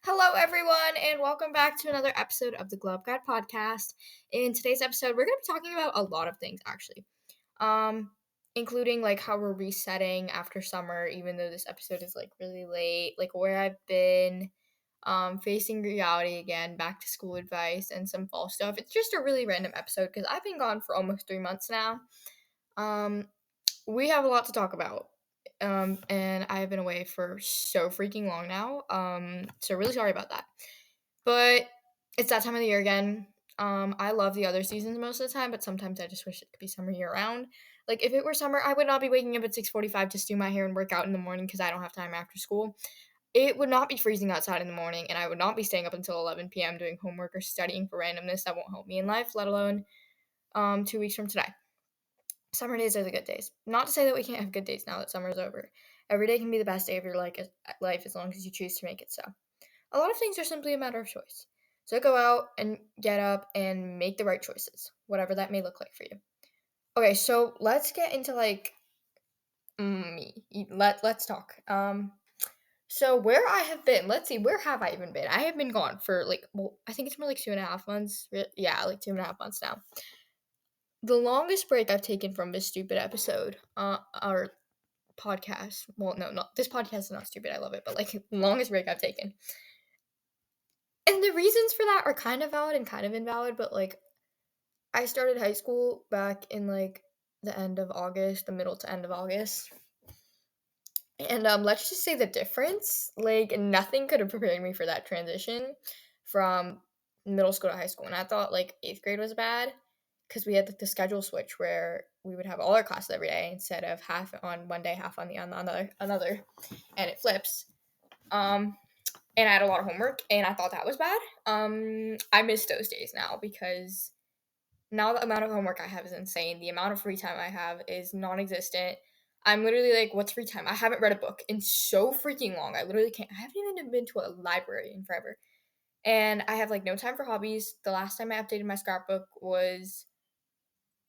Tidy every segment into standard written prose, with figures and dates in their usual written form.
Hello, everyone, and welcome back to another episode of the Glow Up Guide podcast. In today's episode, we're going to be talking about a lot of things, actually, um, including like how we're resetting after summer, even though this episode is like really late, like where I've been, facing reality again, back to school advice, and some fall stuff. It's just a really random episode because I've been gone for almost 3 months now. Um, we have a lot to talk about. And I've been away for so freaking long now. So really sorry about that. But it's that time of the year again. I love the other seasons most of the time, but sometimes I just wish it could be summer year round. Like if it were summer, I would not be waking up at 6:45 to do my hair and work out in the morning because I don't have time after school. It would not be freezing outside in the morning, and I would not be staying up until 11 p.m. doing homework or studying for randomness that won't help me in life, let alone 2 weeks from today. Summer days are the good days. Not to say that we can't have good days now that summer's over. Every day can be the best day of your life as long as you choose to make it so. A lot of things are simply a matter of choice. So go out and get up and make the right choices, whatever that may look like for you. Okay, so let's get into me. Let's talk. So where I have been, let's see, where have I even been? I have been gone for I think it's more like 2.5 months. Yeah, like 2.5 months now. The longest break I've taken from this stupid episode, or podcast. Well, no, not this podcast is not stupid. I love it, but like longest break I've taken. And the reasons for that are kind of valid and kind of invalid, but like I started high school back in like the end of August, the middle to end of August. And let's just say the difference, like nothing could have prepared me for that transition from middle school to high school. And I thought like 8th grade was bad because we had like the schedule switch where we would have all our classes every day instead of half on one day, half on the another, and it flips. And I had a lot of homework, and I thought that was bad. I miss those days now because now the amount of homework I have is insane. The amount of free time I have is non-existent. I'm literally like, what's free time? I haven't read a book in so freaking long. I literally can't. I haven't even been to a library in forever. And I have like no time for hobbies. The last time I updated my scrapbook was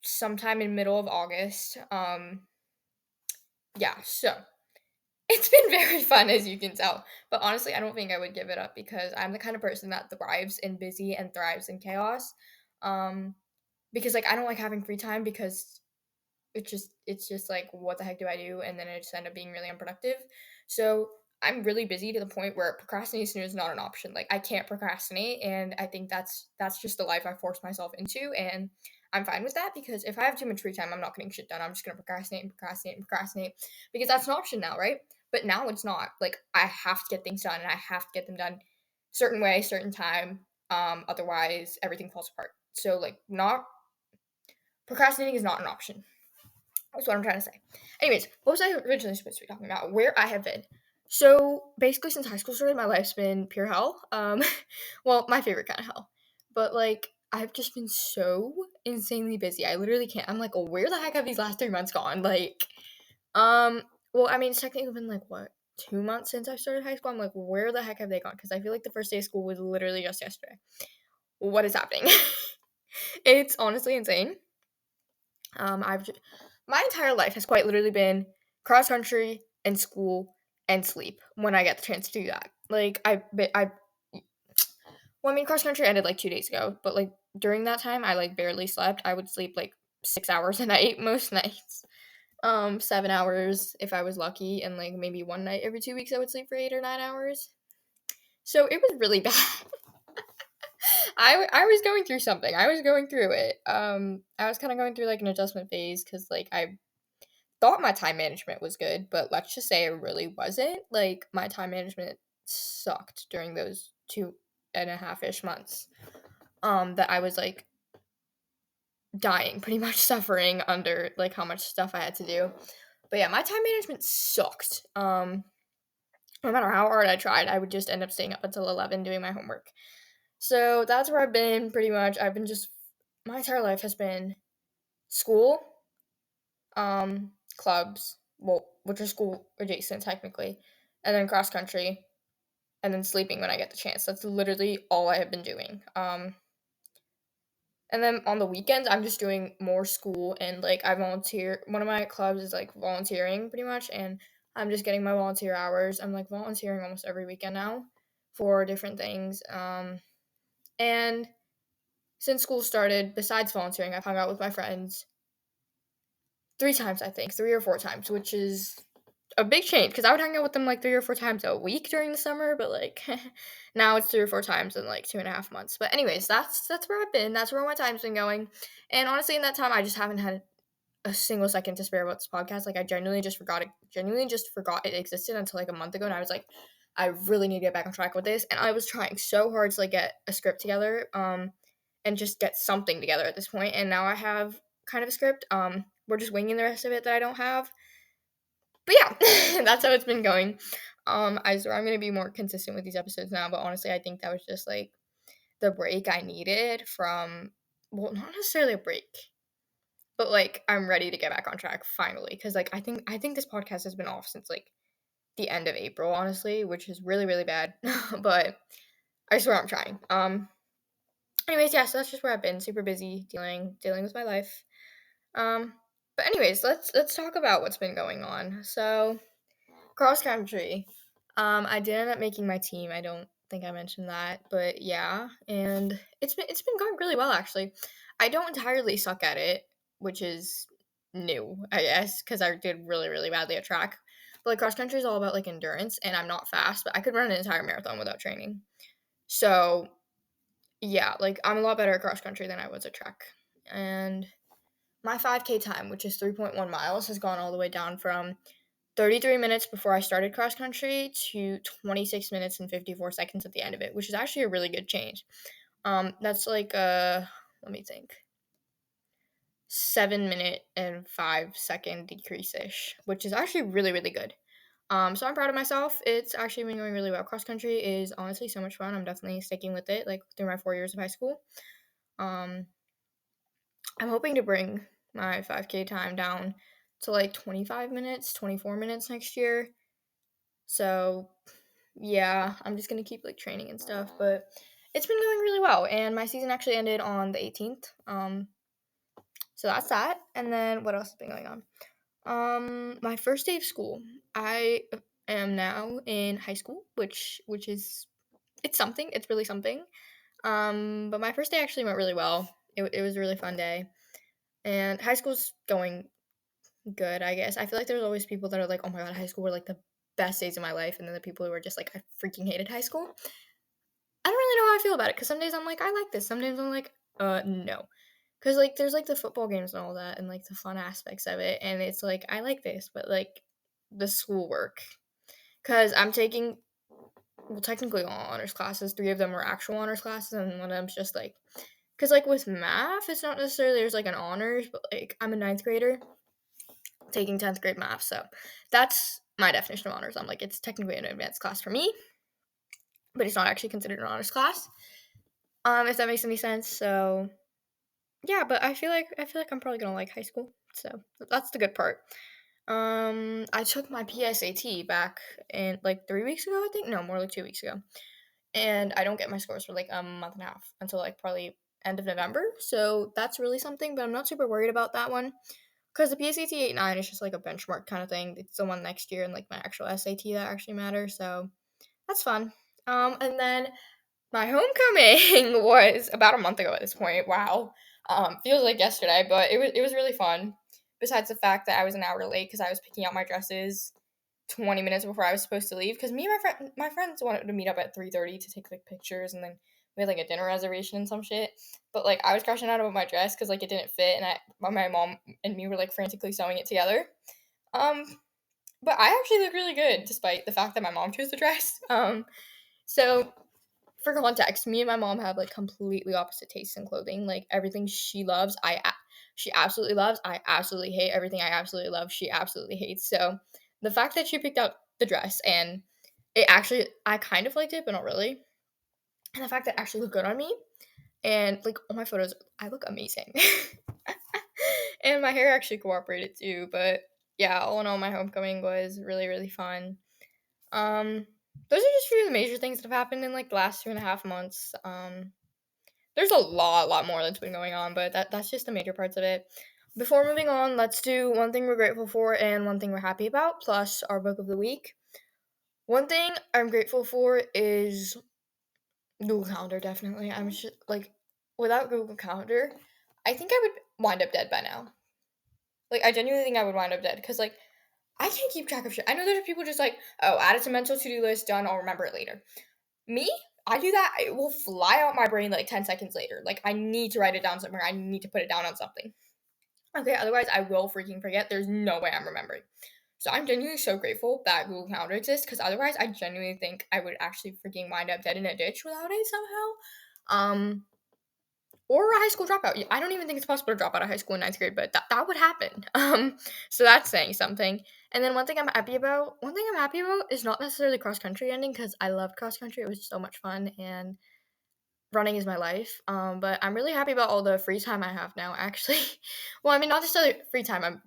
sometime in middle of August. Yeah, so it's been very fun, as you can tell. But honestly, I don't think I would give it up because I'm the kind of person that thrives in busy and thrives in chaos. Um, because like I don't like having free time because it's just like what the heck do I do? And then I just end up being really unproductive. So I'm really busy to the point where procrastination is not an option. Like I can't procrastinate, and I think that's just the life I forced myself into, and I'm fine with that because if I have too much free time, I'm not getting shit done. I'm just gonna procrastinate and procrastinate and procrastinate because that's an option now, right? But now it's not. Like I have to get things done, and I have to get them done certain way, certain time. Otherwise everything falls apart. So like not procrastinating is not an option. That's what I'm trying to say. Anyways, what was I originally supposed to be talking about? Where I have been. So basically, since high school started, my life's been pure hell. Well, my favorite kind of hell. But like, I've just been so insanely busy. I literally can't. I'm like, oh, where the heck have these last 3 months gone? Like, um, well, I mean, it's technically been like what 2 months since I started high school. I'm like, where the heck have they gone? Because I feel like the first day of school was literally just yesterday. What is happening? It's honestly insane. My entire life has quite literally been cross country and school and sleep when I get the chance to do that. Like well, I mean, cross country ended like 2 days ago, but like during that time, I like barely slept. I would sleep like 6 hours a night most nights. 7 hours if I was lucky, and like maybe one night every 2 weeks I would sleep for 8 or 9 hours. So it was really bad. I was going through something. I was going through it. I was kind of going through like an adjustment phase because like I thought my time management was good, but let's just say it really wasn't. Like my time management sucked during those 2.5-ish months. That I was like dying, pretty much suffering under like how much stuff I had to do. But yeah, my time management sucked. No matter how hard I tried, I would just end up staying up until 11 doing my homework. So that's where I've been pretty much. I've been just my entire life has been school, clubs, well, which are school adjacent technically, and then cross country, and then sleeping when I get the chance. That's literally all I have been doing. And then on the weekends, I'm just doing more school and like I volunteer. One of my clubs is like volunteering pretty much, and I'm just getting my volunteer hours. I'm like volunteering almost every weekend now for different things. And since school started, besides volunteering, I've hung out with my friends 3 times, I think, 3 or 4 times, which is a big change because I would hang out with them like 3 or 4 times a week during the summer, but like now it's 3 or 4 times in like 2.5 months. But anyways, that's where I've been. That's where all my time's been going. And honestly, in that time, I just haven't had a single second to spare about this podcast. Like I genuinely just forgot it existed until like a month ago, and I was like, I really need to get back on track with this. And I was trying so hard to like get a script together, and just get something together at this point. And now I have kind of a script. We're just winging the rest of it that I don't have. But yeah, that's how it's been going. I swear I'm gonna be more consistent with these episodes now, but honestly, I think that was just like the break I needed from, well, not necessarily a break, but like I'm ready to get back on track finally. Because like I think this podcast has been off since like the end of April, honestly, which is really really bad. But I swear I'm trying. Anyways, yeah, so that's just where I've been, super busy dealing with my life. Um, but anyways, let's talk about what's been going on. So cross country. I did end up making my team. I don't think I mentioned that, but yeah, and it's been going really well actually. I don't entirely suck at it, which is new, I guess, because I did really really badly at track. But like cross country is all about like endurance, and I'm not fast, but I could run an entire marathon without training. So yeah, like I'm a lot better at cross country than I was at track, and my 5K time, which is 3.1 miles, has gone all the way down from 33 minutes before I started cross country to 26 minutes and 54 seconds at the end of it, which is actually a really good change. That's like let me think, 7 minute and 5 second decrease ish, which is actually really really good. So I'm proud of myself. It's actually been going really well. Cross country is honestly so much fun. I'm definitely sticking with it, like through my 4 years of high school. Um, I'm hoping to bring my 5K time down to like 25 minutes, 24 minutes next year. So yeah, I'm just gonna keep like training and stuff, but it's been going really well. And my season actually ended on the 18th. So that's that. And then what else has been going on? My first day of school. I am now in high school, which is, it's something. It's really something. But my first day actually went really well. It was a really fun day, and high school's going good, I guess. I feel like there's always people that are like, oh my god, high school were like the best days of my life, and then the people who are just like, I freaking hated high school. I don't really know how I feel about it because some days I'm like, I like this. Some days I'm like, no. Because like there's like the football games and all that and like the fun aspects of it, and it's like I like this, but like the schoolwork. Because I'm taking, well, technically all honors classes. 3 of them are actual honors classes, and one of them's just like, because like with math, it's not necessarily there's like an honors, but like I'm a ninth grader taking 10th grade math, so that's my definition of honors. I'm like, it's technically an advanced class for me, but it's not actually considered an honors class. If that makes any sense. So yeah, but I feel like I'm probably gonna like high school. So that's the good part. I took my PSAT back in like 3 weeks ago, I think. No, more like 2 weeks ago. And I don't get my scores for like a month and a half until like probably end of November. So that's really something, but I'm not super worried about that one. Because the PSAT 8.9 is just like a benchmark kind of thing. It's the one next year and like my actual SAT that actually matters. So that's fun. And then my homecoming was about a month ago at this point. Wow. Feels like yesterday, but it was really fun. Besides the fact that I was an hour late because I was picking out my dresses 20 minutes before I was supposed to leave. Because me and my friends wanted to meet up at 3:30 to take like pictures, and then we had like a dinner reservation and some shit. But like I was crashing out about my dress because like it didn't fit, and my mom and me were like frantically sewing it together. Um, but I actually look really good despite the fact that my mom chose the dress. So for context, me and my mom have like completely opposite tastes in clothing. Like everything she loves, she absolutely loves. I absolutely hate everything I absolutely love. She absolutely hates. So the fact that she picked out the dress and it actually, I kind of liked it, but not really. And the fact that it actually looked good on me, and like all my photos, I look amazing. And my hair actually cooperated too. But yeah, all in all, my homecoming was really really fun. Um, those are just a few of the major things that have happened in like the last 2.5 months. There's a lot more that's been going on, but that's just the major parts of it. Before moving on, let's do one thing we're grateful for and one thing we're happy about, plus our book of the week. One thing I'm grateful for is Google Calendar, definitely. I'm sure, like, without Google Calendar, I think I would wind up dead by now. Like, I genuinely think I would wind up dead because, like, I can't keep track of shit. I know there's people just like, oh, add it to mental to do list, done, I'll remember it later. Me, I do that, it will fly out my brain like 10 seconds later. Like, I need to write it down somewhere, I need to put it down on something. Okay, otherwise, I will freaking forget. There's no way I'm remembering. So I'm genuinely so grateful that Google Calendar exists because otherwise, I genuinely think I would actually freaking wind up dead in a ditch without it somehow. Or a high school dropout. I don't even think it's possible to drop out of high school in ninth grade, but that would happen. So that's saying something. And then one thing I'm happy about is not necessarily cross country ending because I loved cross country. It was so much fun and running is my life. But I'm really happy about all the free time I have now. Actually, well, I mean, not just free time.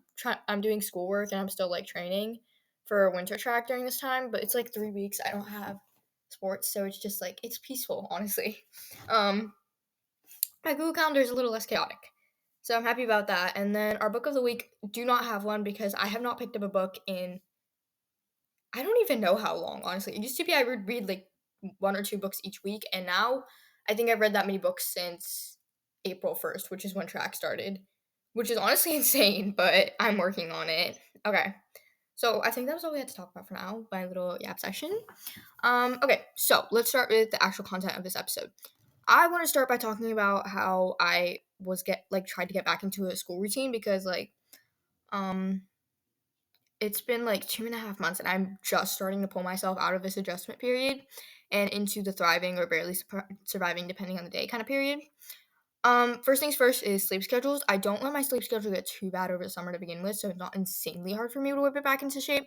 I'm doing schoolwork and I'm still like training for winter track during this time. But it's like 3 weeks. I don't have sports, so it's just like it's peaceful, honestly. Um, my Google Calendar is a little less chaotic. So I'm happy about that. And then our book of the week, do not have one because I have not picked up a book in I don't even know how long, honestly. It used to be I would read like one or two books each week, and now I think I've read that many books since April 1st, which is when track started, which is honestly insane, but I'm working on it. Okay. So I think that was all we had to talk about for now, my little yap session. Okay, so let's start with the actual content of this episode. I want to start by talking about how I was tried to get back into a school routine because um it's been like 2.5 months and I'm just starting to pull myself out of this adjustment period and into the thriving or barely surviving depending on the day kind of period. First things first is sleep schedules. I don't let my sleep schedule get too bad over the summer to begin with, so it's not insanely hard for me to whip it back into shape.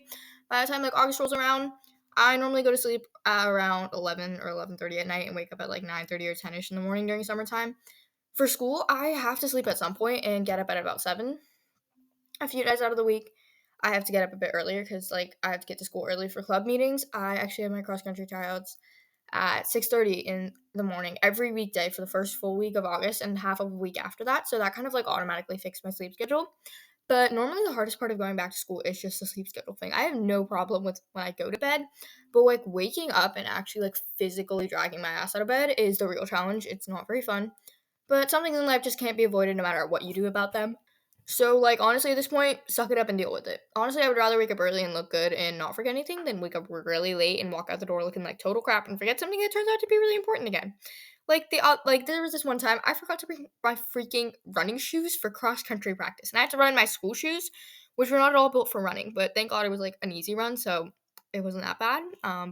By the time like August rolls around, I normally go to sleep at around 11 or 11:30 at night and wake up at like 9:30 or 10ish in the morning during summertime. For school, I have to sleep at some point and get up at about 7. A few days out of the week, I have to get up a bit earlier because like I have to get to school early for club meetings. I actually have my cross country tryouts at 6:30 in the morning every weekday for the first full week of August and half of a week after that. So that kind of like automatically fixed my sleep schedule. But normally the hardest part of going back to school is just the sleep schedule thing. I have no problem with when I go to bed, but like waking up and actually like physically dragging my ass out of bed is the real challenge. It's not very fun. But some things in life just can't be avoided no matter what you do about them. So, like, honestly, at this point, suck it up and deal with it. Honestly, I would rather wake up early and look good and not forget anything than wake up really late and walk out the door looking like total crap and forget something that turns out to be really important again. Like there was this one time I forgot to bring my freaking running shoes for cross country practice, and I had to run in my school shoes, which were not at all built for running. But thank God it was like an easy run, so it wasn't that bad.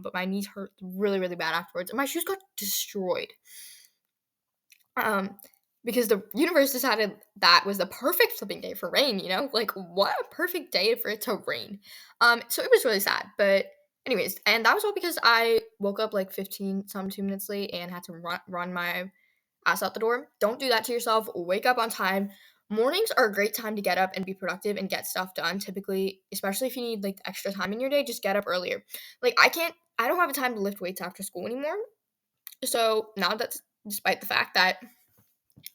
But my knees hurt really, really bad afterwards, and my shoes got destroyed. Um, because the universe decided that was the perfect flipping day for rain, you know? Like, what a perfect day for it to rain. So it was really sad. But, anyways, and that was all because I woke up like 2 minutes late and had to run my ass out the door. Don't do that to yourself. Wake up on time. Mornings are a great time to get up and be productive and get stuff done. Typically, especially if you need like extra time in your day, just get up earlier. Like, I don't have a time to lift weights after school anymore. So now that's despite the fact that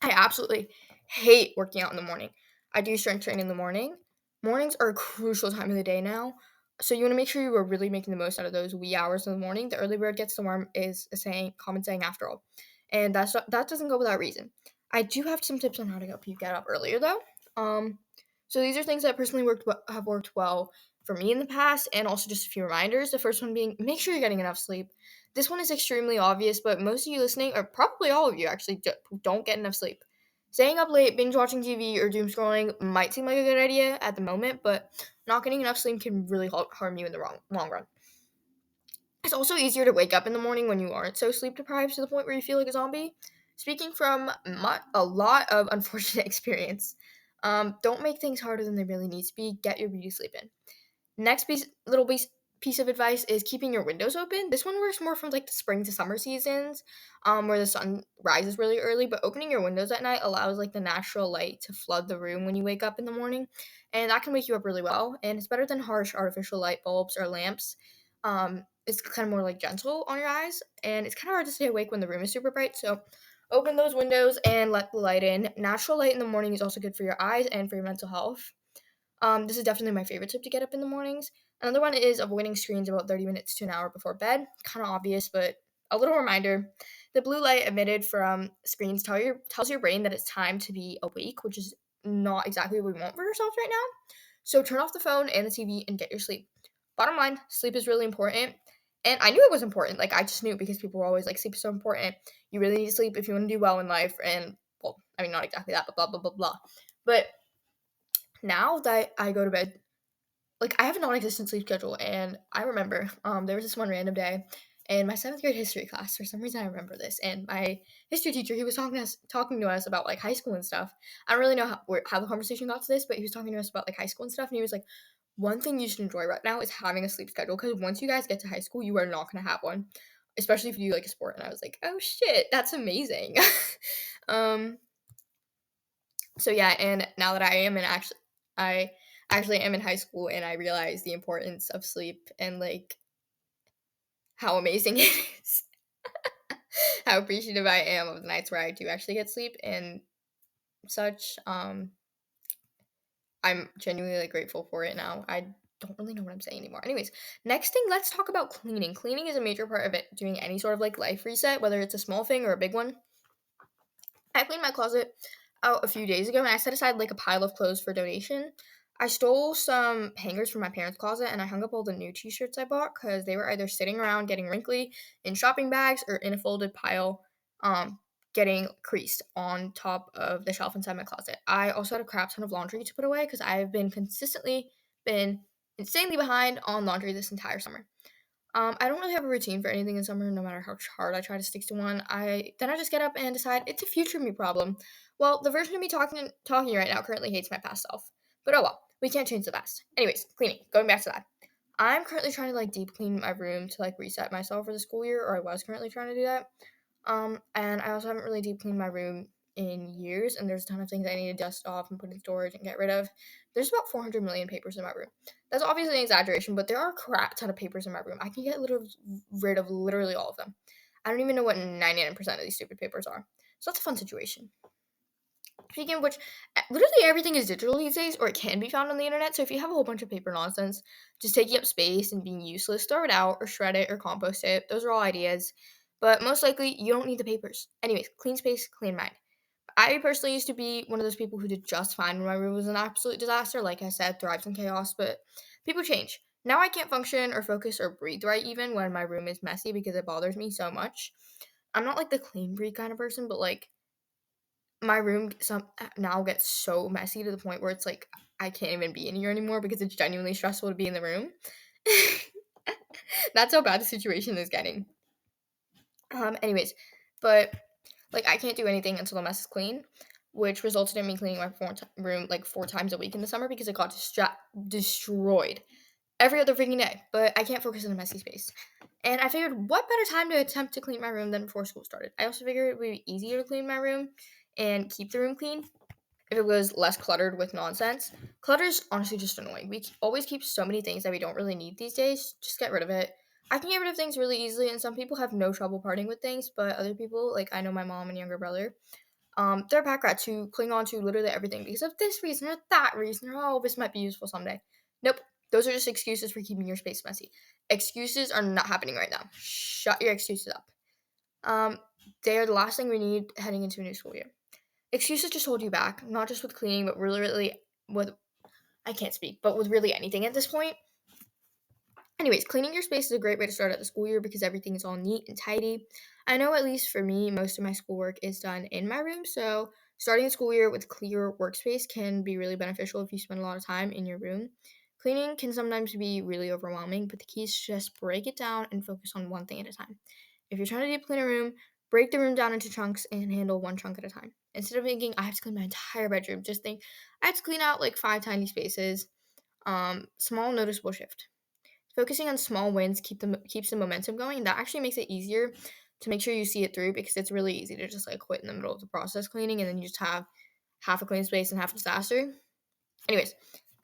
I absolutely hate working out in the morning. I do strength training in the morning. Mornings are a crucial time of the day now. So you want to make sure you are really making the most out of those wee hours in the morning. The early bird gets the worm is a common saying after all. And that doesn't go without reason. I do have some tips on how to help you get up earlier though. Um so these are things that personally have worked well for me in the past and also just a few reminders. The first one being make sure you're getting enough sleep. This one is extremely obvious, but most of you listening, or probably all of you actually, don't get enough sleep. Staying up late, binge watching TV, or doom scrolling might seem like a good idea at the moment, but not getting enough sleep can really harm you in the long run. It's also easier to wake up in the morning when you aren't so sleep deprived to the point where you feel like a zombie. Speaking from a lot of unfortunate experience, don't make things harder than they really need to be. Get your beauty sleep in. Next piece of advice is keeping your windows open. This one works more from like the spring to summer seasons, where the sun rises really early. But opening your windows at night allows like the natural light to flood the room when you wake up in the morning, and that can wake you up really well. And it's better than harsh artificial light bulbs or lamps. It's kind of more like gentle on your eyes, and it's kind of hard to stay awake when the room is super bright. So open those windows and let the light in. Natural light in the morning is also good for your eyes and for your mental health. This is definitely my favorite tip to get up in the mornings. Another one is avoiding screens about 30 minutes to an hour before bed. Kind of obvious, but A little reminder, the blue light emitted from screens tells your brain that it's time to be awake, which is not exactly what we want for ourselves right now. So turn off the phone and the TV and get your sleep. Bottom line, sleep is really important. And I knew it was important. Like, I just knew because people were always like, sleep is so important. You really need to sleep if you want to do well in life. And, well, I mean, not exactly that, but blah, blah, blah, blah. But now that I go to bed, like, I have a non-existent sleep schedule, and I remember, there was this one random day in my 7th grade history class. For some reason, I remember this, and my history teacher, he was talking to us about, like, high school and stuff. I don't really know how the conversation got to this, but he was talking to us about, like, high school and stuff, and he was like, "One thing you should enjoy right now is having a sleep schedule, because once you guys get to high school, you are not gonna have one, especially if you do, like, a sport." And I was like, "Oh, shit, that's amazing." Um, so yeah, and now that I actually am in high school, and I realize the importance of sleep and like how amazing it is. How appreciative I am of the nights where I do actually get sleep and such. I'm genuinely like grateful for it now. I don't really know what I'm saying anymore. Anyways, next thing, let's talk about cleaning. Cleaning is a major part of it, doing any sort of like life reset, whether it's a small thing or a big one. I cleaned my closet out a few days ago, and I set aside like a pile of clothes for donation. I stole some hangers from my parents' closet, and I hung up all the new t-shirts I bought because they were either sitting around getting wrinkly in shopping bags or in a folded pile, um, getting creased on top of the shelf inside my closet. I also had a crap ton of laundry to put away because I've been insanely behind on laundry this entire summer. I don't really have a routine for anything in summer, no matter how hard I try to stick to one. I just get up and decide it's a future me problem. Well, the version of me talking right now currently hates my past self. But oh well, we can't change the past. Anyways, cleaning. Going back to that. I'm currently trying to like deep clean my room to like reset myself for the school year, or I was currently trying to do that. And I also haven't really deep cleaned my room in years, and there's a ton of things I need to dust off and put in storage and get rid of. There's about 400 million papers in my room. That's obviously an exaggeration, but there are a crap ton of papers in my room. I can get rid of literally all of them. I don't even know what 99% of these stupid papers are. So that's a fun situation. Speaking of which, literally everything is digital these days, or it can be found on the internet. So if you have a whole bunch of paper nonsense just taking up space and being useless, throw it out or shred it or compost it. Those are all ideas. But most likely, you don't need the papers. Anyways, clean space, clean mind. I personally used to be one of those people who did just fine when my room was an absolute disaster. Like I said, thrives in chaos, but people change. Now I can't function or focus or breathe right even when my room is messy because it bothers me so much. I'm not like the clean breed kind of person, but like my room now gets so messy to the point where it's like I can't even be in here anymore because it's genuinely stressful to be in the room. That's how bad the situation is getting. Anyways, but like I can't do anything until the mess is clean, which resulted in me cleaning my room like 4 times a week in the summer because it got destroyed every other freaking day. But I can't focus in a messy space. And I figured, what better time to attempt to clean my room than before school started? I also figured it would be easier to clean my room and keep the room clean if it was less cluttered with nonsense. Clutter's honestly just annoying. We always keep so many things that we don't really need these days. Just get rid of it. I can get rid of things really easily, and some people have no trouble parting with things, but other people, like I know my mom and younger brother, they're pack rats who cling on to literally everything because of this reason or that reason or oh, this might be useful someday. Nope. Those are just excuses for keeping your space messy. Excuses are not happening right now. Shut your excuses up. Um, they are the last thing we need heading into a new school year. Excuses just hold you back, not just with cleaning, but really with I can't speak, but with really anything at this point. Anyways, cleaning your space is a great way to start out the school year because everything is all neat and tidy. I know at least for me, most of my schoolwork is done in my room, so starting the school year with clear workspace can be really beneficial if you spend a lot of time in your room. Cleaning can sometimes be really overwhelming, but the key is to just break it down and focus on one thing at a time. If you're trying to deep clean a room, break the room down into chunks and handle one chunk at a time. Instead of thinking, I have to clean my entire bedroom, just think, I have to clean out like 5 tiny spaces. Small noticeable shift. Focusing on small wins keeps the momentum going, and that actually makes it easier to make sure you see it through because it's really easy to just like quit in the middle of the process cleaning and then you just have half a clean space and half a disaster. Anyways,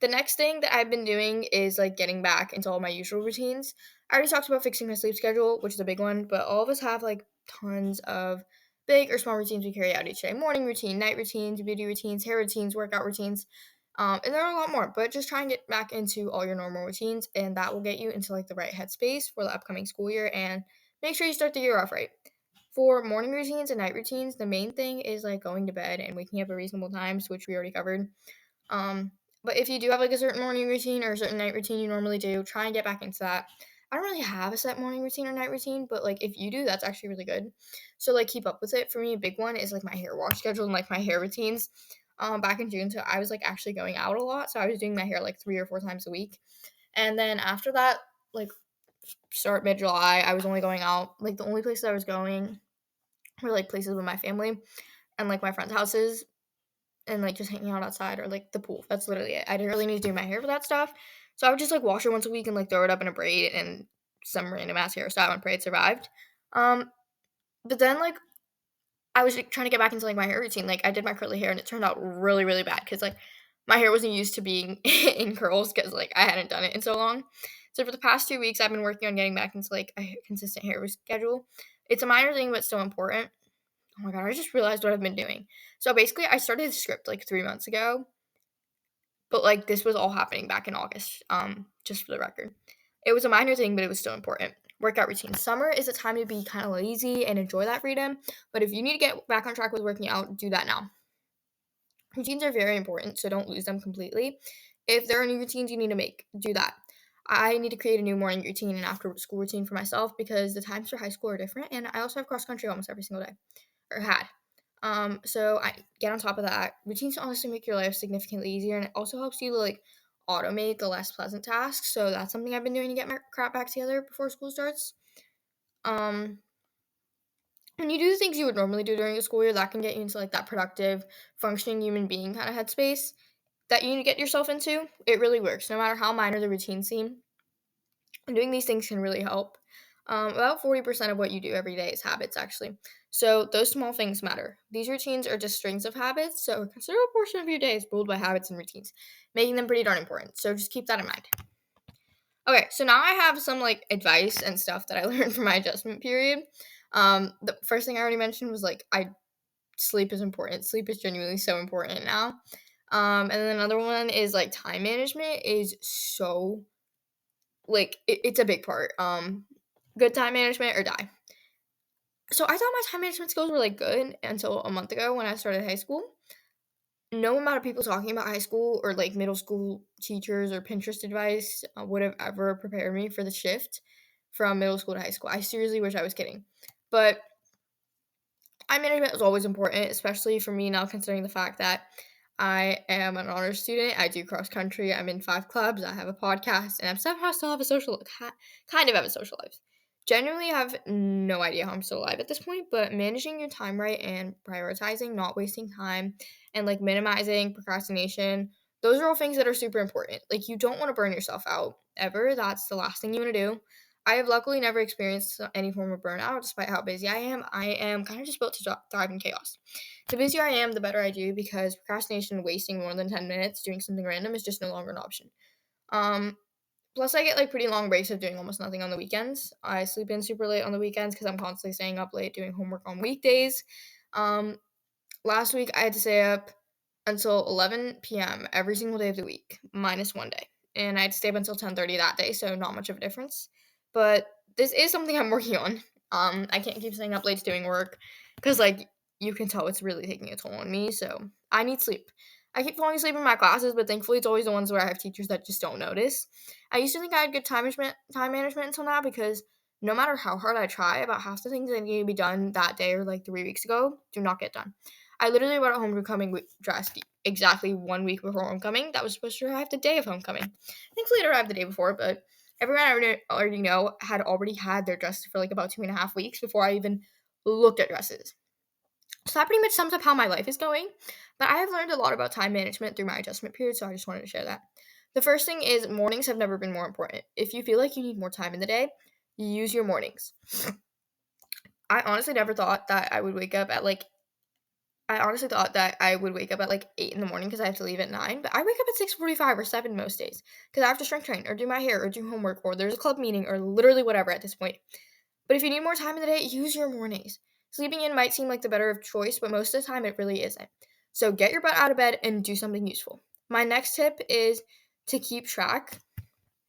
the next thing that I've been doing is like getting back into all my usual routines. I already talked about fixing my sleep schedule, which is a big one, but all of us have like tons of big or small routines we carry out each day. Morning routine, night routines, beauty routines, hair routines, workout routines. And there are a lot more, but just try and get back into all your normal routines, and that will get you into like the right headspace for the upcoming school year and make sure you start the year off right. For morning routines and night routines, the main thing is like going to bed and waking up at reasonable times, which we already covered. Um, but if you do have like a certain morning routine or a certain night routine you normally do, try and get back into that. I don't really have a set morning routine or night routine, but like if you do, that's actually really good. So like keep up with it. For me, a big one is like my hair wash schedule and like my hair routines. Back in June, so I was like actually going out a lot, so I was doing my hair like 3 or 4 times a week. And then after that, like start mid July, I was only going out. Like the only places I was going were like places with my family and like my friends' houses and like just hanging out outside or like the pool. That's literally it. I didn't really need to do my hair for that stuff. So I would just like wash it once a week and like throw it up in a braid and some random ass hairstyle and pray it survived. Um, but then like I was like, trying to get back into like my hair routine. Like I did my curly hair and it turned out really, really bad because like my hair wasn't used to being in curls because like I hadn't done it in so long. So for the past 2 weeks, I've been working on getting back into like a consistent hair schedule. It's a minor thing, but still important. Oh my god, I just realized what I've been doing. So basically, I started a script like 3 months ago, but like this was all happening back in August. Just for the record, it was a minor thing, but it was still important. Workout routine. Summer is a time to be kind of lazy and enjoy that freedom. But if you need to get back on track with working out, do that now. Routines are very important, so don't lose them completely. If there are new routines you need to make, do that. I need to create a new morning routine and after school routine for myself because the times for high school are different, and I also have cross country almost every single day, or had. So I get on top of that. Routines honestly make your life significantly easier, and it also helps you like automate the less pleasant tasks. So that's something I've been doing to get my crap back together before school starts. Um, when you do the things you would normally do during the school year, that can get you into like that productive, functioning human being kind of headspace that you need to get yourself into. It really works, no matter how minor the routines seem. And doing these things can really help. About 40% of what you do every day is habits, actually. So those small things matter. These routines are just strings of habits, so a considerable portion of your day is ruled by habits and routines, making them pretty darn important. So just keep that in mind. Okay, so now I have some like advice and stuff that I learned from my adjustment period. The first thing I already mentioned was like sleep is important. Sleep is genuinely so important now. And then another one is like time management is so like it's a big part. Good time management or die. So I thought my time management skills were like good until a month ago when I started high school. No amount of people talking about high school or like middle school teachers or Pinterest advice would have ever prepared me for the shift from middle school to high school. I seriously wish I was kidding. But time management is always important, especially for me now, considering the fact that I am an honors student. I do cross country. I'm in 5 clubs. I have a podcast, and I'm somehow still have a kind of have a social life. Genuinely have no idea how I'm still alive at this point, but managing your time right and prioritizing, not wasting time, and like minimizing procrastination, those are all things that are super important. Like, you don't want to burn yourself out ever. That's the last thing you want to do. I have luckily never experienced any form of burnout despite how busy I am. I am kind of just built to thrive in chaos. The busier I am, the better I do because procrastination and wasting more than 10 minutes doing something random is just no longer an option. Um, Plus, I get like pretty long breaks of doing almost nothing on the weekends. I sleep in super late on the weekends because I'm constantly staying up late doing homework on weekdays. Um, Last week, I had to stay up until 11 p.m. every single day of the week, minus one day. And I had to stay up until 10:30 that day, so not much of a difference. But this is something I'm working on. I can't keep staying up late doing work because, like, you can tell it's really taking a toll on me, so I need sleep. I keep falling asleep in my classes, but thankfully it's always the ones where I have teachers that just don't notice. I used to think I had good time management until now because no matter how hard I try, about half the things that need to be done that day or like 3 weeks ago do not get done. I literally brought a homecoming dress exactly 1 week before homecoming. That was supposed to arrive the day of homecoming. Thankfully, it arrived the day before, but everyone I already know had already had their dresses for like about 2.5 weeks before I even looked at dresses. So that pretty much sums up how my life is going. But I have learned a lot about time management through my adjustment period, so I just wanted to share that. The first thing is mornings have never been more important. If you feel like you need more time in the day, you use your mornings. I honestly never thought that I would wake up at like I honestly thought that I would wake up at like 8 in the morning because I have to leave at 9, but I wake up at 6:45 or 7 most days because I have to strength train or do my hair or do homework or there's a club meeting or literally whatever at this point. But if you need more time in the day, use your mornings. Sleeping in might seem like the better of choice, but most of the time it really isn't. So get your butt out of bed and do something useful. My next tip is to keep track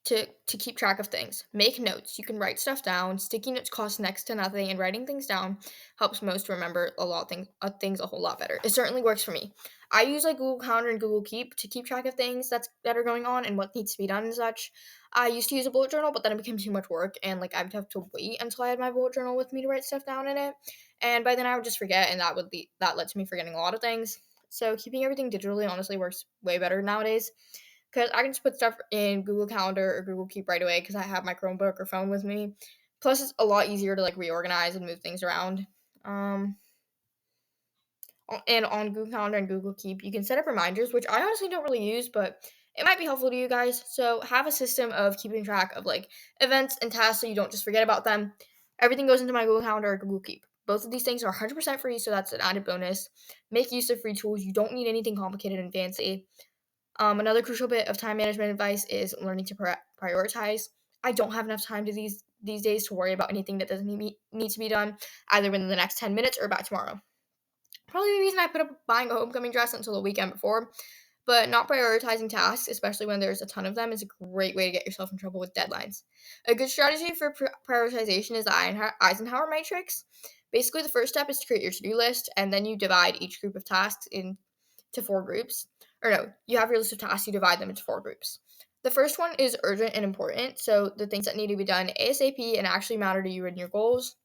to keep track of things. Make notes. You can write stuff down. Sticky notes cost next to nothing, and writing things down helps most remember a lot of things a whole lot better. It certainly works for me. I use like Google Calendar and Google Keep to keep track of things that are going on and what needs to be done and such. I used to use a bullet journal, but then it became too much work, and like I would have to wait until I had my bullet journal with me to write stuff down in it. And by then I would just forget, and that led to me forgetting a lot of things. So keeping everything digitally honestly works way better nowadays. Because I can just put stuff in Google Calendar or Google Keep right away because I have my Chromebook or phone with me. Plus, it's a lot easier to like reorganize and move things around. Um, and on Google Calendar and Google Keep, you can set up reminders, which I honestly don't really use, but it might be helpful to you guys. So have a system of keeping track of like events and tasks so you don't just forget about them. Everything goes into my Google Calendar or Google Keep. Both of these things are 100% free, so that's an added bonus. Make use of free tools. You don't need anything complicated and fancy. Another crucial bit of time management advice is learning to prioritize. I don't have enough time to these days to worry about anything that doesn't need to be done either within the next 10 minutes or by tomorrow. Probably the reason I put up buying a homecoming dress until the weekend before, but not prioritizing tasks, especially when there's a ton of them, is a great way to get yourself in trouble with deadlines. A good strategy for prioritization is the Eisenhower matrix. Basically, the first step is to create your to-do list, and then you divide each group of tasks into 4 groups. Or no, you have your list of tasks, you divide them into 4 groups. The first one is urgent and important, so the things that need to be done ASAP and actually matter to you and your goals.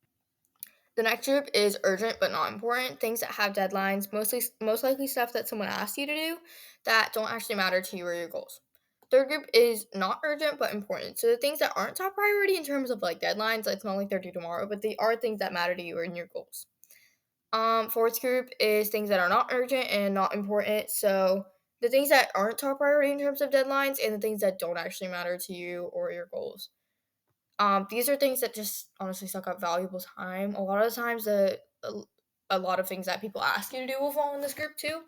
The next group is urgent but not important, things that have deadlines, most likely stuff that someone asked you to do that don't actually matter to you or your goals. Third group is not urgent but important. So the things that aren't top priority in terms of like deadlines, it's not like they're due tomorrow, but they are things that matter to you and your goals. Fourth group is things that are not urgent and not important. So the things that aren't top priority in terms of deadlines and the things that don't actually matter to you or your goals. These are things that just honestly suck up valuable time. A lot of the times, a lot of things that people ask you to do will fall in this group too.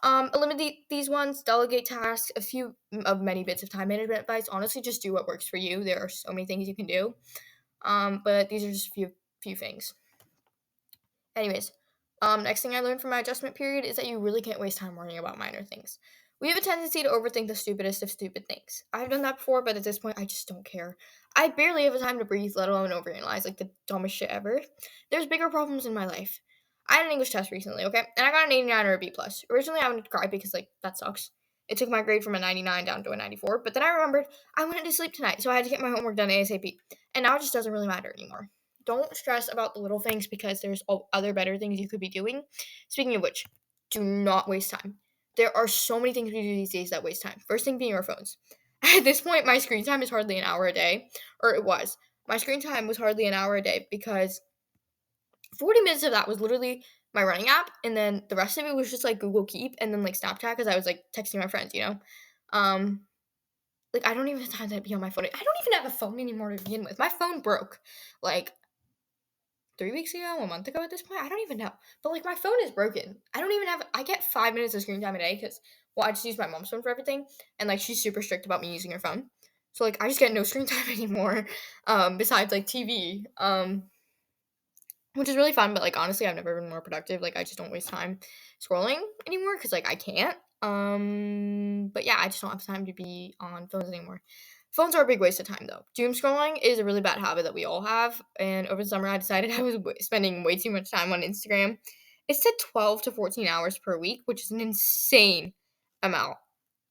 Eliminate these ones, delegate tasks, a few of many bits of time management advice. Honestly, just do what works for you. There are so many things you can do. But these are just a few things. Anyways, next thing I learned from my adjustment period is that you really can't waste time worrying about minor things. We have a tendency to overthink the stupidest of stupid things. I've done that before, but at this point, I just don't care. I barely have the time to breathe, let alone overanalyze like the dumbest shit ever. There's bigger problems in my life. I had an English test recently, okay, and I got an 89 or a B plus. Originally, I wanted to cry because like that sucks. It took my grade from a 99 down to a 94, but then I remembered I wanted to sleep tonight, so I had to get my homework done ASAP. And now it just doesn't really matter anymore. Don't stress about the little things because there's other better things you could be doing. Speaking of which, do not waste time. There are so many things we do these days that waste time. First thing being our phones. At this point, my screen time is hardly an hour a day, or it was. My screen time was hardly an hour a day because 40 minutes of that was literally my running app, and then the rest of it was just like Google Keep and then like Snapchat because I was like texting my friends, you know? Um, like I don't even have time to be on my phone. I don't even have a phone anymore to begin with. My phone broke like 3 weeks ago, a month ago at this point. I don't even know. But like my phone is broken. I get 5 minutes of screen time a day because, well, I just use my mom's phone for everything. And like she's super strict about me using her phone. So like I just get no screen time anymore. Besides like TV. Which is really fun, but like honestly I've never been more productive. Like I just don't waste time scrolling anymore because like I can't. But yeah, I just don't have time to be on phones anymore. Phones are a big waste of time though. Doom scrolling is a really bad habit that we all have, and over the summer I decided I was spending way too much time on Instagram. It said 12 to 14 hours per week, which is an insane amount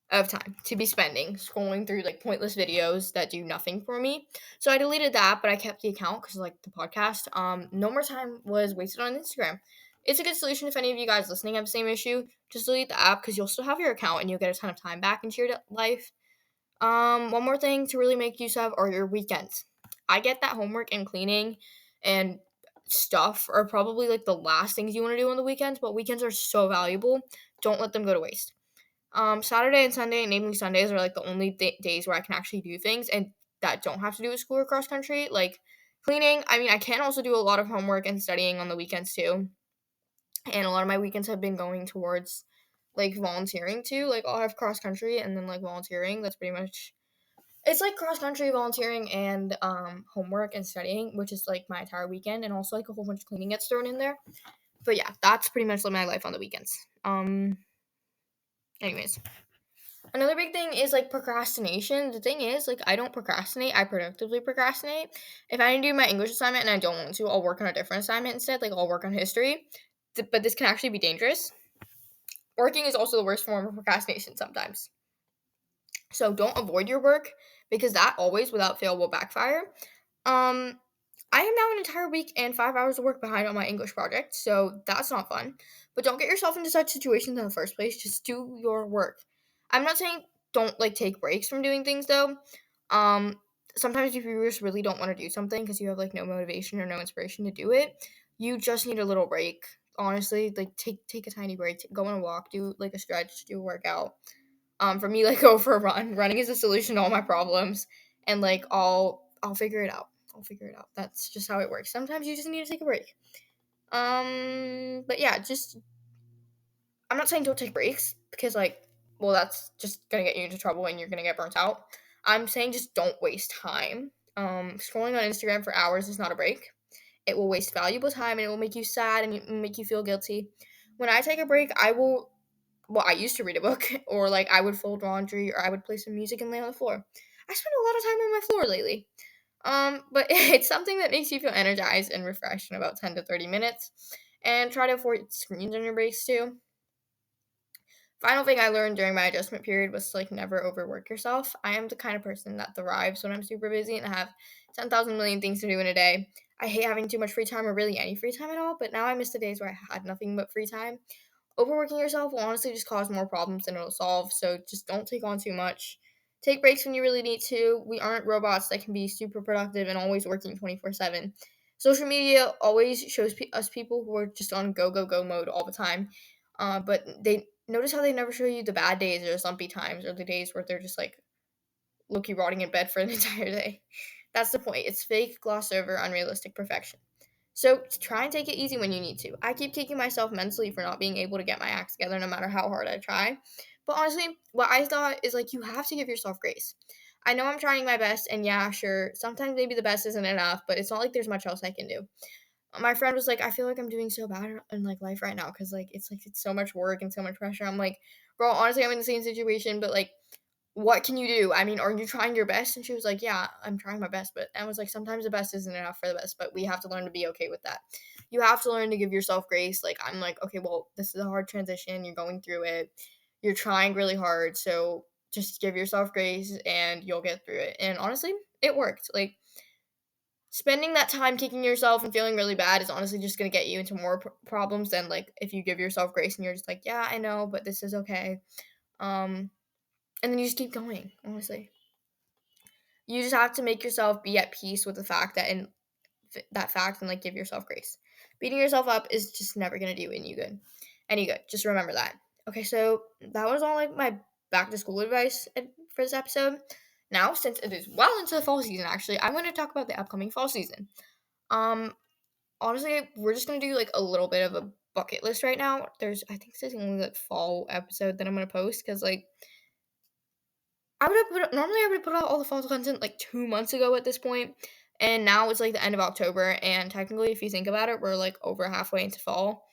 of time to be spending scrolling through like pointless videos that do nothing for me. So I deleted that, but I kept the account because like the podcast. No more time was wasted on Instagram. It's a good solution if any of you guys listening have the same issue. Just delete the app because you'll still have your account and you'll get a ton of time back into your life. One more thing to really make use of are your weekends. I get that homework and cleaning and stuff are probably like the last things you want to do on the weekends, but weekends are so valuable. Don't let them go to waste. Saturday and Sunday, namely Sundays, are like the only days where I can actually do things and that don't have to do with school or cross country. Like cleaning, I mean, I can also do a lot of homework and studying on the weekends too. And a lot of my weekends have been going towards like volunteering too. Like I'll have cross country and then like volunteering. That's pretty much it's like cross country volunteering and homework and studying, which is like my entire weekend, and also like a whole bunch of cleaning gets thrown in there. But yeah, that's pretty much my life on the weekends. Anyways. Another big thing is, like, procrastination. The thing is, like, I don't procrastinate, I productively procrastinate. If I do my English assignment and I don't want to, I'll work on a different assignment instead, like, I'll work on history. But this can actually be dangerous. Working is also the worst form of procrastination sometimes. So don't avoid your work because that always, without fail, will backfire. Um, I am now an entire week and 5 hours of work behind on my English project, so that's not fun. But don't get yourself into such situations in the first place. Just do your work. I'm not saying don't like take breaks from doing things though. Um, Sometimes if you just really don't want to do something because you have like no motivation or no inspiration to do it, you just need a little break. Honestly, like take a tiny break, go on a walk, do like a stretch, do a workout. For me, like go for a run. Running is a solution to all my problems, and like I'll figure it out. I'll figure it out. That's just how it works. Sometimes you just need to take a break. But yeah, just I'm not saying don't take breaks because like, well, that's just gonna get you into trouble and you're gonna get burnt out. I'm saying just don't waste time. Scrolling on Instagram for hours is not a break. It will waste valuable time and it will make you sad and it will make you feel guilty. When I take a break, I used to read a book, or like I would fold laundry, or I would play some music and lay on the floor. I spend a lot of time on my floor lately. But it's something that makes you feel energized and refreshed in about 10 to 30 minutes. And try to avoid screens on your breaks too. Final thing I learned during my adjustment period was to like never overwork yourself. I am the kind of person that thrives when I'm super busy and I have 10,000 million things to do in a day. I hate having too much free time or really any free time at all, but now I miss the days where I had nothing but free time. Overworking yourself will honestly just cause more problems than it'll solve, so just don't take on too much. Take breaks when you really need to. We aren't robots that can be super productive and always working 24/7. Social media always shows us people who are just on go, go, go mode all the time. But they notice how they never show you the bad days or the slumpy times or the days where they're just like low-key rotting in bed for an entire day. That's the point. It's fake, gloss over, unrealistic perfection. So try and take it easy when you need to. I keep kicking myself mentally for not being able to get my act together no matter how hard I try. But honestly, what I thought is like you have to give yourself grace. I know I'm trying my best, and yeah, sure, sometimes maybe the best isn't enough, but it's not like there's much else I can do. My friend was like, I feel like I'm doing so bad in like life right now because like it's so much work and so much pressure. I'm like, bro, honestly, I'm in the same situation, but like what can you do? I mean, are you trying your best? And she was like, yeah, I'm trying my best. But I was like, sometimes the best isn't enough for the best, but we have to learn to be okay with that. You have to learn to give yourself grace. Like, I'm like, okay, well, this is a hard transition. You're going through it. You're trying really hard. So just give yourself grace and you'll get through it. And honestly, it worked. Like, spending that time kicking yourself and feeling really bad is honestly just going to get you into more problems than like if you give yourself grace and you're just like, yeah, I know, but this is okay. Um, and then you just keep going, honestly. You just have to make yourself be at peace with the fact that and that fact and like give yourself grace. Beating yourself up is just never gonna do any good. Any good. Just remember that. Okay, so that was all like my back to school advice for this episode. Now, since it is well into the fall season, actually, I'm going to talk about the upcoming fall season. Um, Honestly, we're just gonna do like a little bit of a bucket list right now. I think this is the only like fall episode that I'm gonna post because like I would have put out all the fall content like 2 months ago at this point, and now it's like the end of October, and technically, if you think about it, we're like over halfway into fall.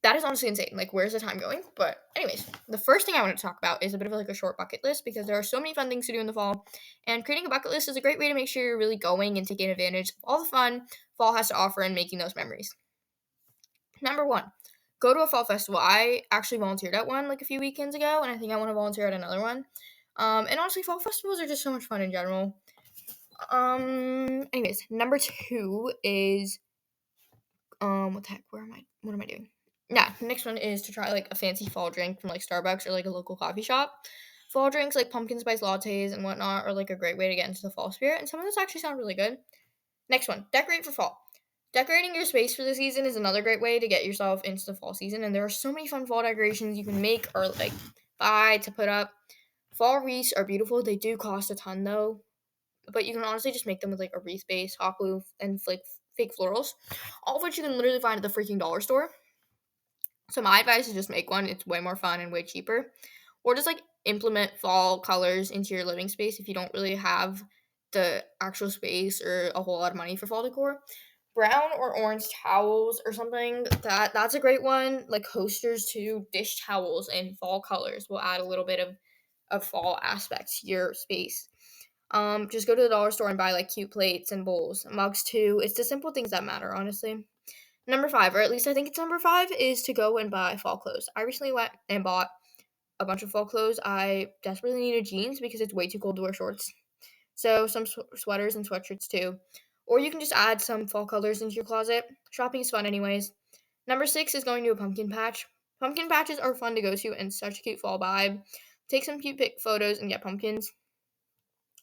That is honestly insane. Like, where's the time going? But anyways, the first thing I want to talk about is a bit of like a short bucket list because there are so many fun things to do in the fall, and creating a bucket list is a great way to make sure you're really going and taking advantage of all the fun fall has to offer and making those memories. Number one, go to a fall festival. I actually volunteered at one like a few weekends ago, and I think I want to volunteer at another one. And honestly, fall festivals are just so much fun in general. Anyways, number two is what the heck? Where am I? What am I doing? Yeah, next one is to try like a fancy fall drink from like Starbucks or like a local coffee shop. Fall drinks like pumpkin spice lattes and whatnot are like a great way to get into the fall spirit, and some of those actually sound really good. Next one, decorate for fall. Decorating your space for the season is another great way to get yourself into the fall season, and there are so many fun fall decorations you can make or like buy to put up. Fall wreaths are beautiful. They do cost a ton though, but you can honestly just make them with like a wreath base, hot glue, and like fake florals, all of which you can literally find at the freaking dollar store. So my advice is just make one. It's way more fun and way cheaper. Or just like implement fall colors into your living space if you don't really have the actual space or a whole lot of money for fall decor. Brown or orange towels or something, that's a great one. Like coasters too, dish towels in fall colors will add a little bit of a fall aspect to your space. Just go to the dollar store and buy like cute plates and bowls, mugs too. It's the simple things that matter, honestly. Number 5, or at least I think it's number 5, is to go and buy fall clothes. I recently went and bought a bunch of fall clothes. I desperately needed jeans because it's way too cold to wear shorts. So some sweaters and sweatshirts too. Or you can just add some fall colors into your closet. Shopping is fun anyways. Number 6 is going to a pumpkin patch. Pumpkin patches are fun to go to and such a cute fall vibe. Take some cute photos and get pumpkins.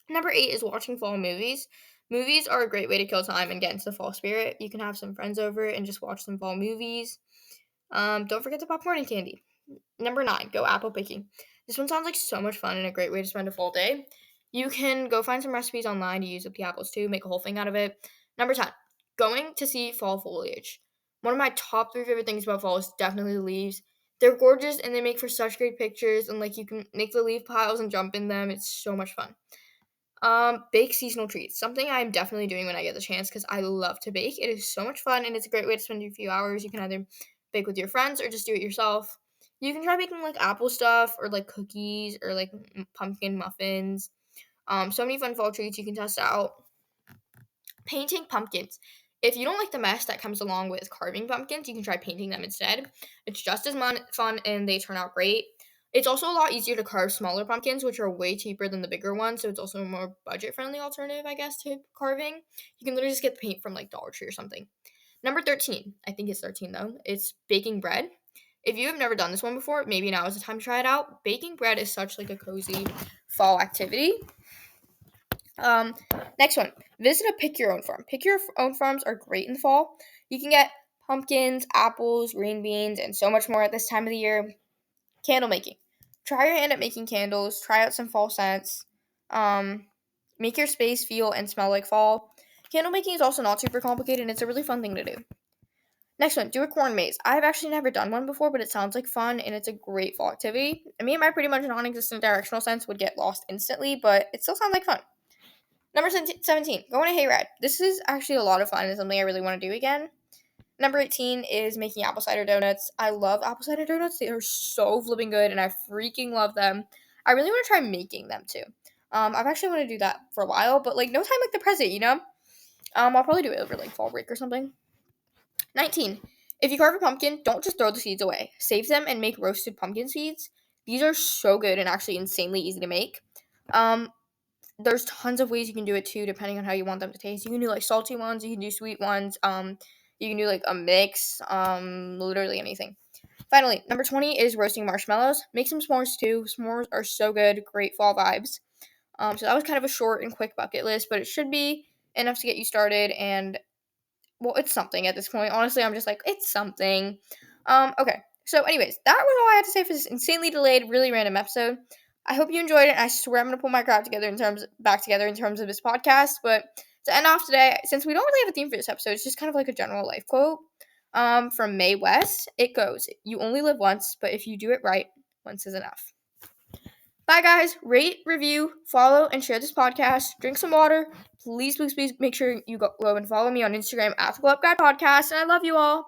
Number 8 is watching fall movies. Movies are a great way to kill time and get into the fall spirit. You can have some friends over and just watch some fall movies. Don't forget the popcorn and candy. Number 9, go apple picking. This one sounds like so much fun and a great way to spend a fall day. You can go find some recipes online to use up the apples too, make a whole thing out of it. Number 10, going to see fall foliage. One of my top 3 favorite things about fall is definitely the leaves. They're gorgeous and they make for such great pictures, and like you can make the leaf piles and jump in them. It's so much fun. Bake seasonal treats. Something I'm definitely doing when I get the chance because I love to bake. It is so much fun and it's a great way to spend a few hours. You can either bake with your friends or just do it yourself. You can try making like apple stuff or like cookies or like pumpkin muffins. So many fun fall treats you can test out. Painting pumpkins. If you don't like the mess that comes along with carving pumpkins, you can try painting them instead. It's just as fun and they turn out great. It's also a lot easier to carve smaller pumpkins, which are way cheaper than the bigger ones, so it's also a more budget-friendly alternative, I guess, to carving. You can literally just get the paint from, like, Dollar Tree or something. Number 13, I think it's 13, though, it's baking bread. If you have never done this one before, maybe now is the time to try it out. Baking bread is such, like, a cozy fall activity. Next one, visit a pick your own farm. Pick your own farms are great in the fall. You can get pumpkins, apples, green beans, and so much more at this time of the year. Candle making. Try your hand at making candles. Try out some fall scents. Make your space feel and smell like fall. Candle making is also not super complicated, and it's a really fun thing to do. Next one, do a corn maze. I've actually never done one before, but it sounds like fun, and it's a great fall activity. Me and my pretty much non-existent directional sense would get lost instantly, but it still sounds like fun. Number 17, go on a hayride. This is actually a lot of fun and something I really want to do again. Number 18 is making apple cider donuts. I love apple cider donuts. They are so flipping good, and I freaking love them. I really want to try making them, too. I've actually wanted to do that for a while, but, like, no time like the present, you know? I'll probably do it over, like, fall break or something. 19, if you carve a pumpkin, don't just throw the seeds away. Save them and make roasted pumpkin seeds. These are so good and actually insanely easy to make. There's tons of ways you can do it too, depending on how you want them to taste. You can do like salty ones, you can do sweet ones, you can do like a mix, literally anything. Finally, number 20 is roasting marshmallows. Make some s'mores too. S'mores are so good, great fall vibes. So that was kind of a short and quick bucket list, but it should be enough to get you started. And well, it's something at this point. Honestly, I'm just like, it's something. Okay. So, anyways, that was all I had to say for this insanely delayed, really random episode. I hope you enjoyed it. I swear I'm gonna pull my crap back together in terms of this podcast. But to end off today, since we don't really have a theme for this episode, it's just kind of like a general life quote. From Mae West. It goes, "You only live once, but if you do it right, once is enough." Bye, guys. Rate, review, follow, and share this podcast. Drink some water. Please, please, please make sure you go and follow me on Instagram at theglowupguidepodcast. And I love you all.